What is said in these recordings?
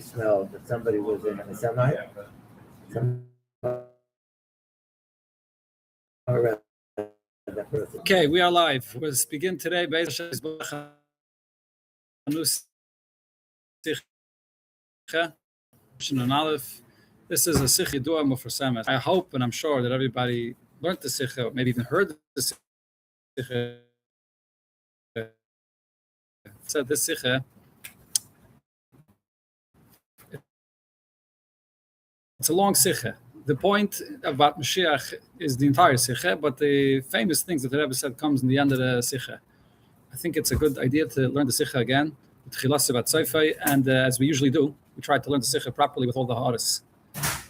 smelled that somebody was in a semi. Okay, we are live. We'll begin today. This is a Sikha Dua Mufrasemet. I hope and I'm sure that everybody learned the Sikha, maybe even heard the Sikha. Said this Sikha. It's a long Sikha. The point about Moshiach is the entire Sikha, but the famous things that the Rebbe said comes in the end of the Sikha. I think it's a good idea to learn the Sikha again, and as we usually do, we try to learn the Sikha properly with all the Haaretz.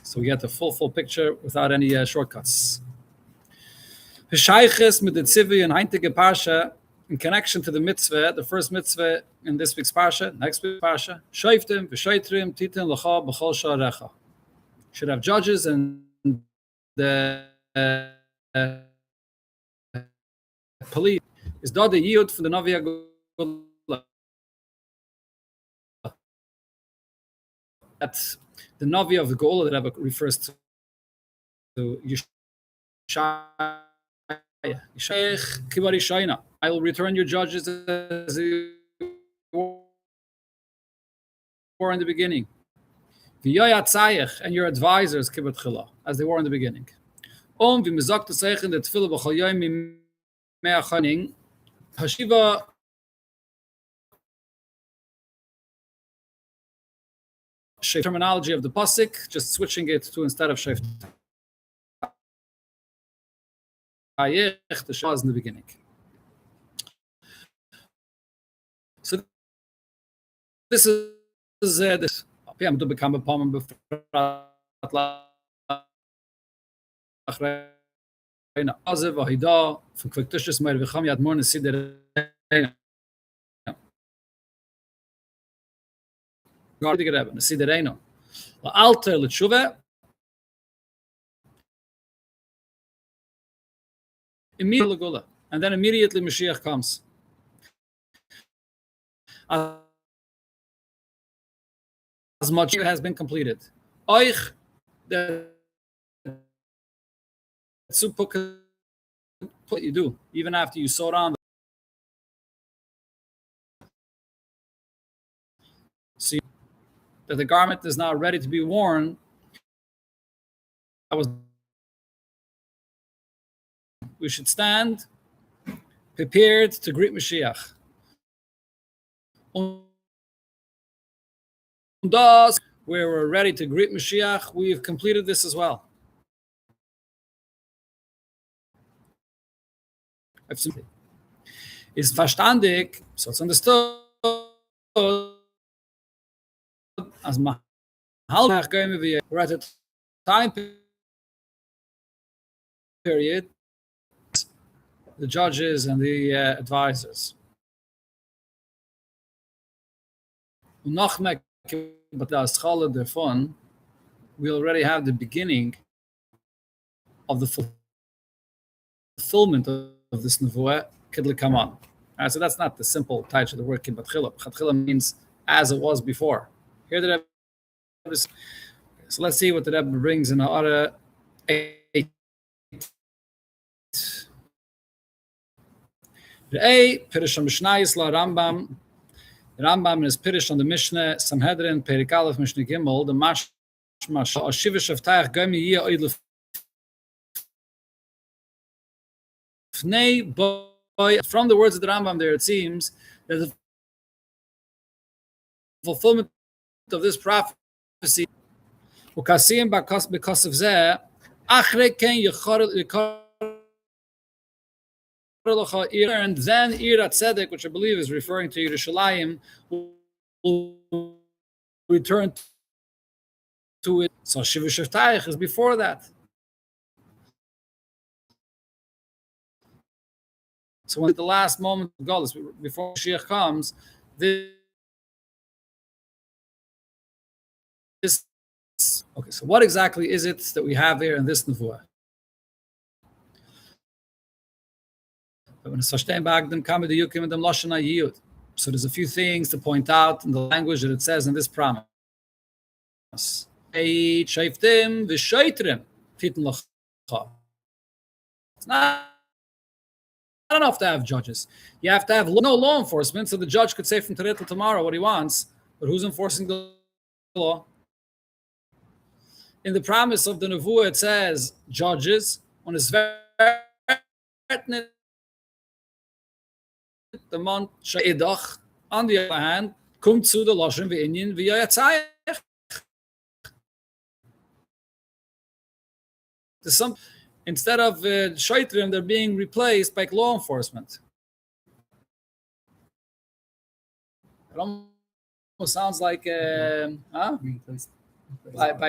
So we get the full picture without any shortcuts. Hishayches mit the Tzivi and heintige Parsha, in connection to the mitzvah, the first mitzvah in this week's Parsha, next week's Parsha, Shoiftim, V'shoitrim, Titin, L'cha, B'chol Sha'arecha. Should have judges and the police. Is that the yiyud from the Navi Agula? That's the Navi of the Gola that Rebbe refers to Yishaya. Kivari Shaina. I will return your judges as you were in the beginning. And your advisors, as they were in the beginning. Hashiva terminology of the pasuk, just switching it to instead of Sheft the Shah in the beginning. So this is this. I'm to become a poem before from Quicktushes Meir Vicham Yad Morn Sider Gardig Rebbe Sidereno Alter L'Tshuva immediately Gula, and then immediately Mashiach comes. As much has been completed. Oich the what you do even after you sewed on. See that the garment is now ready to be worn. We should stand prepared to greet Mashiach. Where we're ready to greet Mashiach, we've completed this as well. Is verstandig, so it's understood as we're at a time period, the judges and the advisors. But the fun, we already have the beginning of the fulfillment of this nevuah, Kidli Kaman. So that's not the simple title of the word Kidbat Chila. Chila means as it was before. Here the Rebbe is, so let's see what the Rebbe brings in the other 8. The A, Pirisham Mishnayis La Rambam. The Rambam is Pirish on the Mishnah, Sanhedrin, Perik Aleph, Mishnah Gimel, the Mashma, Ashiva Shaftach, Gami Yia Oidlef. From the words of the Rambam there, it seems that the fulfillment of this prophecy, because of that, and then Irat Tzedek, which I believe is referring to Yerushalayim, will return to it. So Shiva Shavtayich is before that. So when the last moment of Golus, before Mashiach comes, this. Okay, so what exactly is it that we have here in this nevuah? So there's a few things to point out in the language that it says in this promise. Shaftim v'shaitrim titin l'cha. It's not enough to have judges. You have to have no law enforcement, so the judge could say from today till tomorrow what he wants, but who's enforcing the law? In the promise of the Nevuah, it says judges on his the month Sha'idach. On the other hand, kommt zu der Lashon v'inyin v'yatzayach. Instead of shaitrim, they're being replaced by law enforcement. It almost sounds like by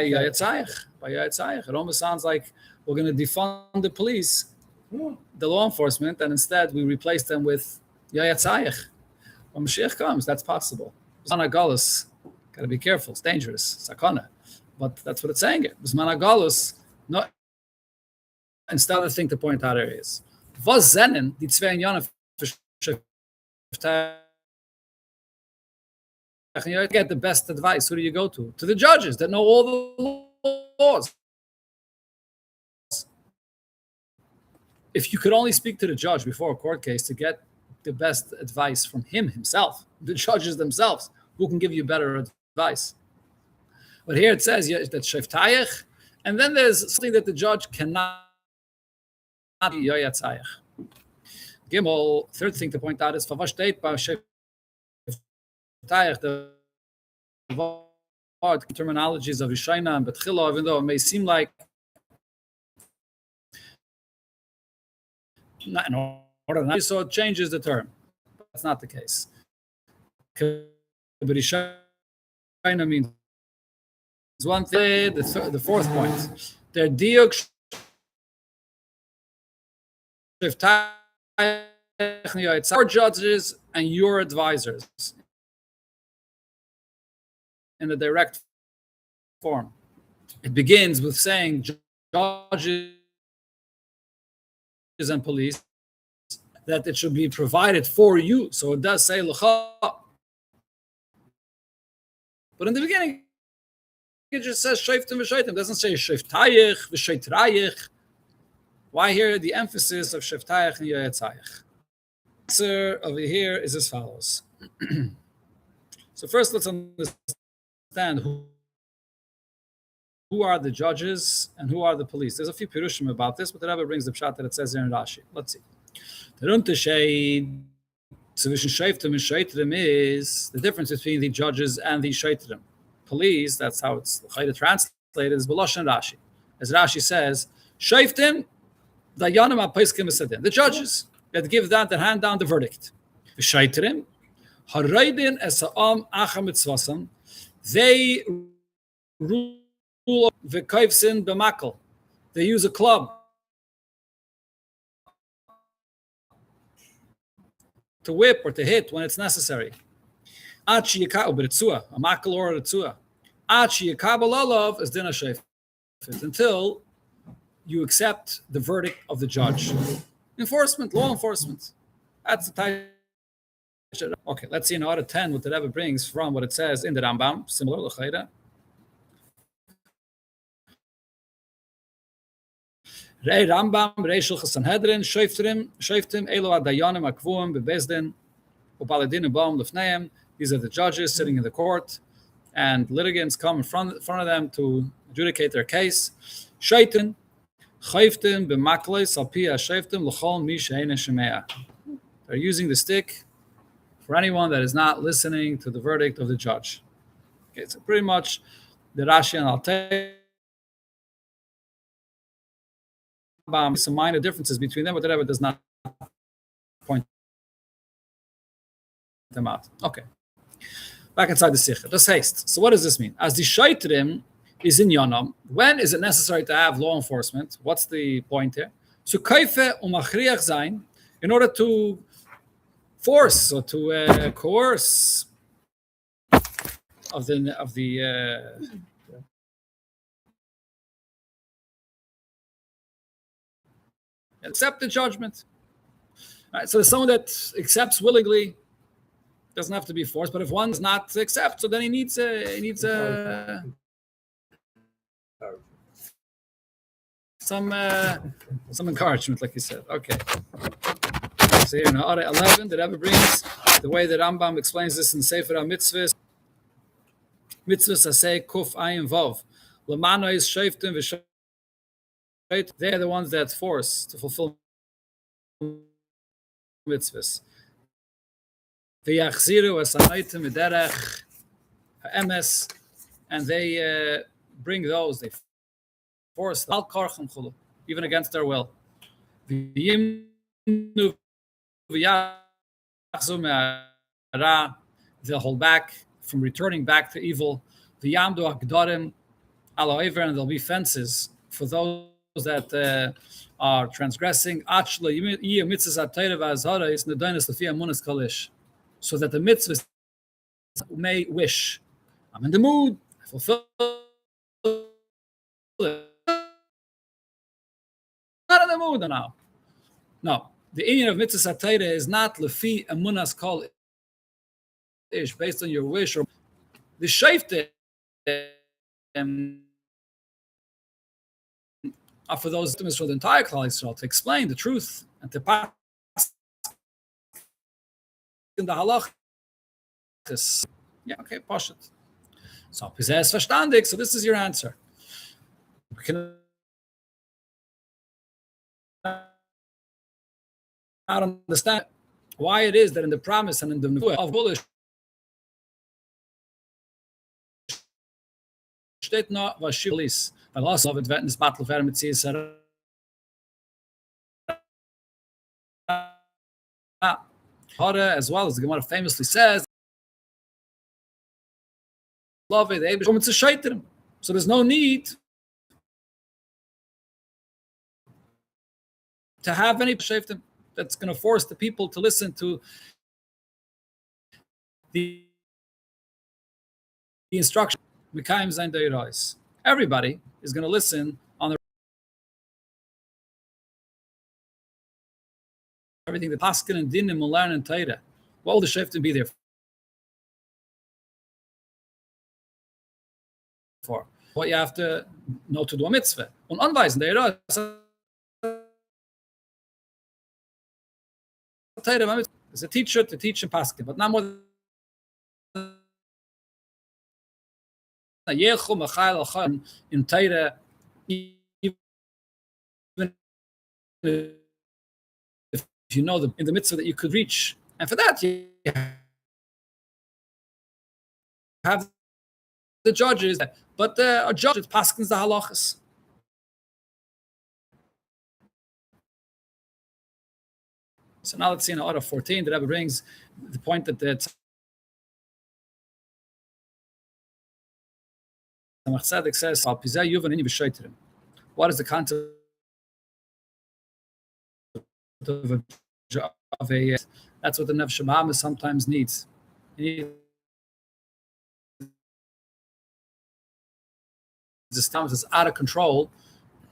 Yatzayach. It almost sounds like we're going to defund the police, the law enforcement, and instead we replace them with Yatzayach. When Mashiach comes, that's possible. Zman Galus, got to be careful. It's dangerous. Sakana. But that's what it's saying here. Zman Galus, no. Instead, the thing to point out here is, was zenen die zwei Jahren you get the best advice. Who do you go to? To the judges that know all the laws. If you could only speak to the judge before a court case to get the best advice from him himself, the judges themselves, who can give you better advice? But here it says that sheftayach, and then there's something that the judge cannot be yoyatzayach. Gimel, third thing to point out is favashteit ba sheftayach, the terminologies of Yishayna and Betchila, even though it may seem like not in order, so it changes the term. That's not the case. But Yishayna means one thing. The fourth point, they're diuk your judges and your advisors in the direct form. It begins with saying judges and police that it should be provided for you. So it does say l'cha. But in the beginning, it just says shayftim v'shaytim. It doesn't say shayftayich v'shaytrayich. Why here the emphasis of sheftayich and yoyetzayich? The answer over here is as follows. So first, let's understand who are the judges and who are the police. There's a few pirushim about this, but the Rebbe brings the pshat that it says here in Rashi. Let's see. The unterschied zwischen shayftim and shaytrim is the difference between the judges and the shaytrim. Police, that's how it's translated, is B'lashon Rashi. As Rashi says, shayftim, the judges that give that hand down the verdict. They rule b'makel. They use a club to whip or to hit when it's necessary. A makel or a tzua. Is din hashayfet, until you accept the verdict of the judge. Enforcement, law enforcement. That's the type. Okay, let's see in order 10 what the Rebbe brings from what it says in the Rambam, similar l'chayda. Rei Rambam, Rei Shulchan Sanhedrin, Shoftim, Elo Adayanim Akvuim, Bebezdin, Upaladin Baum Lefneim. These are the judges sitting in the court, and litigants come in front of them to adjudicate their case. Shaitin, Chayftim, B'maklei, Salpia, Shoftim, L'chol Mi She'ein Shemea. They're using the stick for anyone that is not listening to the verdict of the judge. Okay, so pretty much the Rashi and Altei. Some minor differences between them, but the Rebbe does not point them out. Okay. Back inside the Sikha. Das heißt, so what does this mean? As the Shaitrim is in Yonam, when is it necessary to have law enforcement? What's the point here? So kaife umachriach sein, in order to force or to coerce of the accept the judgment. All right, so someone that accepts willingly doesn't have to be forced, but if one does not accept, so then he needs a some encouragement, like you said. Okay. So here in Ha'ara 11, the Rebbe brings the way that Rambam explains this in Sefer HaMitzvahs. Mitzvahs Aseh Kuf Ayin Vav. Lamano is Shoftim v'Shofet. They're the ones that force to fulfill mitzvahs. V'yachziru asanoitim v'derech ha'emes. And they bring those, they force al karcham chulu, even against their will. V'yimnu v'yachzu me'ara. They'll hold back from returning back to evil. V'yamdu ha'gdorim ala oiver, and there'll be fences for those that are transgressing. Achla yiyah mitzvahs ha'torah v'hazhara is nedonos lefi amunas kolish, so that the mitzvahs may wish. I'm in the mood. I fulfill it. Not in the mood now. No, the inyan of mitzvahs ha'torah is not lefi amunas kolish, based on your wish or the shayfte. For those items for the entire Klal Yisrael to explain the truth and to pass in the halachas. Yeah, okay, push it. So, verstandig. So this is your answer. We can not understand why it is that in the promise and in the nevuah of bullish steht noch was Schilis. Weil also wird das Battle werden mit CSR. As well as the Gemara famously says, love it, it's a shaitan. So there's no need to have any shaitan that's going to force the people to listen to the instruction. Everybody is going to listen on the everything that Paskin and Dinim will learn in Torah. What will the shoftim be there for? What you have to know to do a mitzvah. Und anweisen, der Torah is a teacher to teach in Paskin, but not more than in Torah, even if you know in the mitzvah that you could reach, and for that you have the judges, but a judge paskins the halachas. So now let's see in order 14 the Rebbe brings the point that the Tzedek says, what is the concept of a that's what the Nefesh Ma'am sometimes needs. This time is out of control.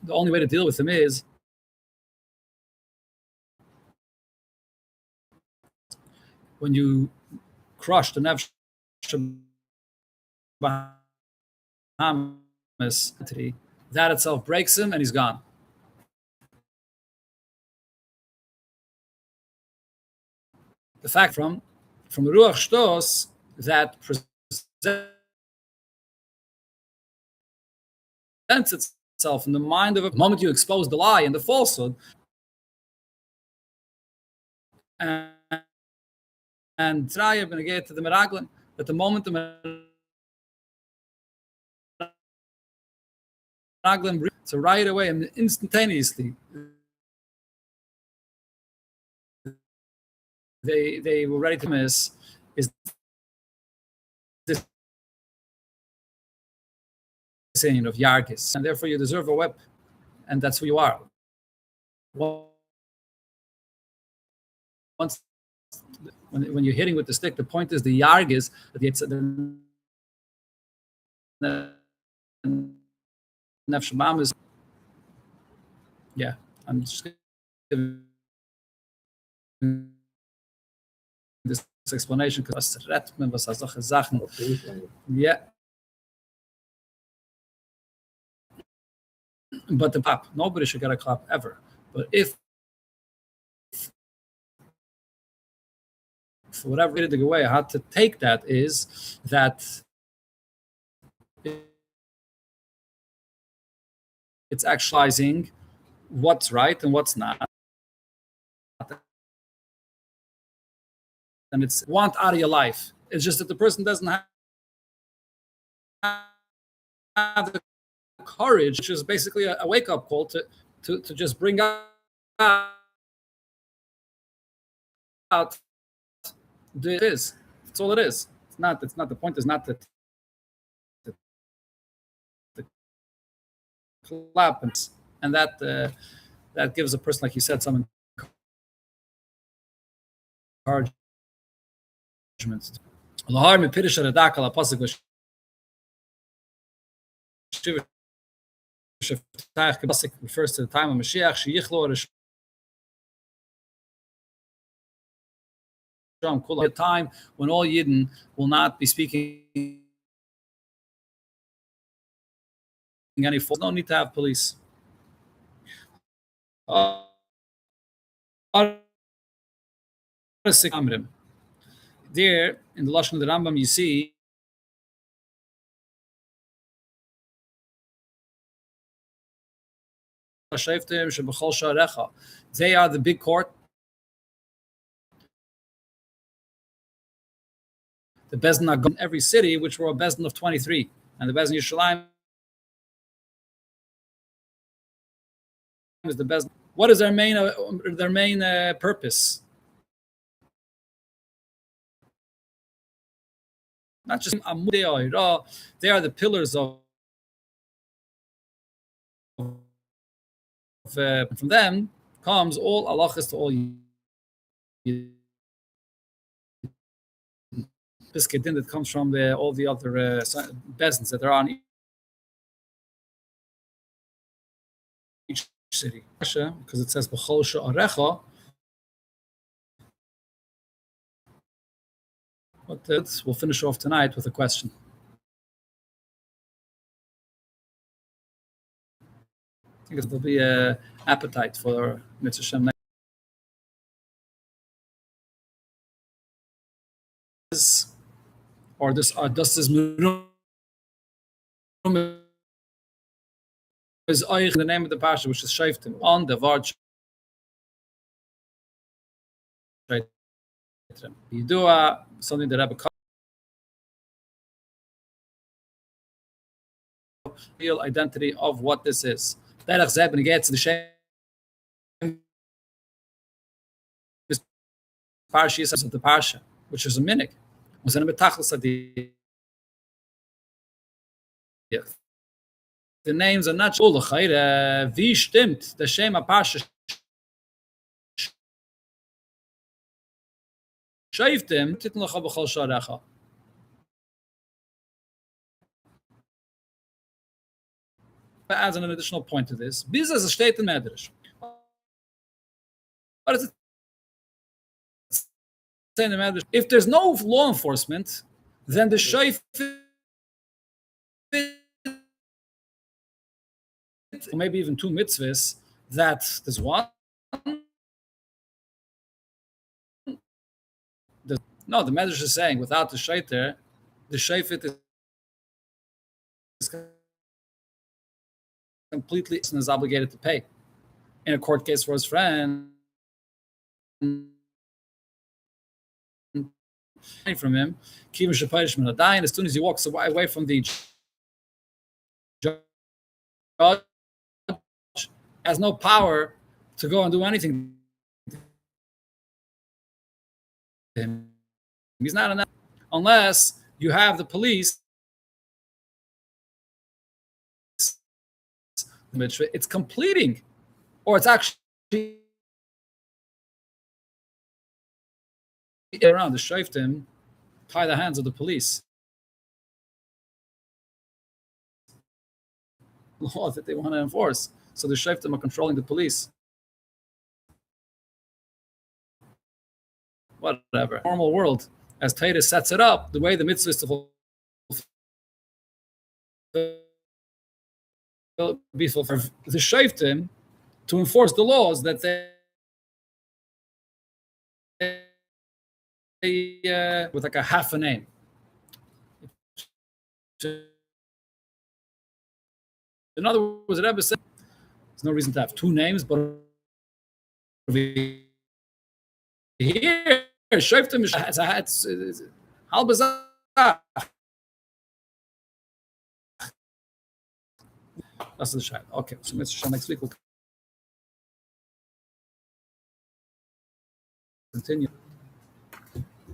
The only way to deal with him is when you crush the Nefesh entity, that itself breaks him and he's gone. The fact from the Ruach Shtos that presents itself in the mind of a moment you expose the lie and the falsehood, and Tzraya ben get to the Meraglim, at the moment the Meraglim, so right away and instantaneously they were ready to miss is this saying of Yargis, and therefore you deserve a whip, and that's who you are. Once when you're hitting with the stick, the point is the Yargis that the Nefesh Ma'am is. Yeah, I'm just giving this explanation because was solche Sachen. Yeah. But the clap, nobody should get a clap ever. But if for whatever reason, the way I had to take that is that it's actualizing what's right and what's not. And it's want out of your life. It's just that the person doesn't have the courage, which is basically a wake-up call to just bring out it is. That's all it is. It's not the point is not that the clap and that gives a person, like you said, some encouragement. Lahar mi pirish radak ala pasuk refers to the time of Moshiach Shiur, a time when all Yidden will not be speaking any false. No need to have police. There, in the Lashon of the Rambam, you see they are the big court. The Bezdin are in every city, which were a Bezdin of 23. And the Bezdin Yerushalayim is the Bezdin. What is their main purpose? Not just they are the pillars of from them comes all halachas to all Biskadin that comes from all the other bezins that are on each city. Because it says b'chol she'arecha. But we'll finish off tonight with a question. I think there'll be an appetite for Mitzvah Shem. Or this Murum is the name of the parsha, which is Shaftim, on the Vard Yidua, something that Rebbe real identity of what this is. Derech Zeh ben gets the Shem parsha of the parsha, which is a minik. Was in a betachlis adiyah. The names are not all the wie stimmt the Shem parsha Shaftim titnach b'chol sharecha. Adds an additional point to this. Bizas is a state in Medrash. What is it? Say in the Medrash, if there's no law enforcement, then the shayf maybe even two mitzvahs that there's one. No, the Medrash is saying without the shaiter, the shayfit is completely is obligated to pay. In a court case for his friend, from him, as soon as he walks away from the judge, has no power to go and do anything to him. He's not enough unless you have the police. It's completing, or it's actually around the shoftim, tie the hands of the police. Law that they want to enforce. So the shoftim are controlling the police. Whatever. Normal world, as Torah sets it up, the way the mitzvah is to fulfill will be for the shoftim to enforce the laws that they with like a half a name. In other words, the Rebbe said there's no reason to have two names, but here, shoftim is hal bezach. That's the shayla. Okay, so next week we'll continue.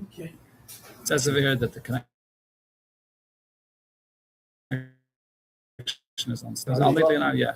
Okay. It says over here that the connection is on. I'll make it now. Yeah.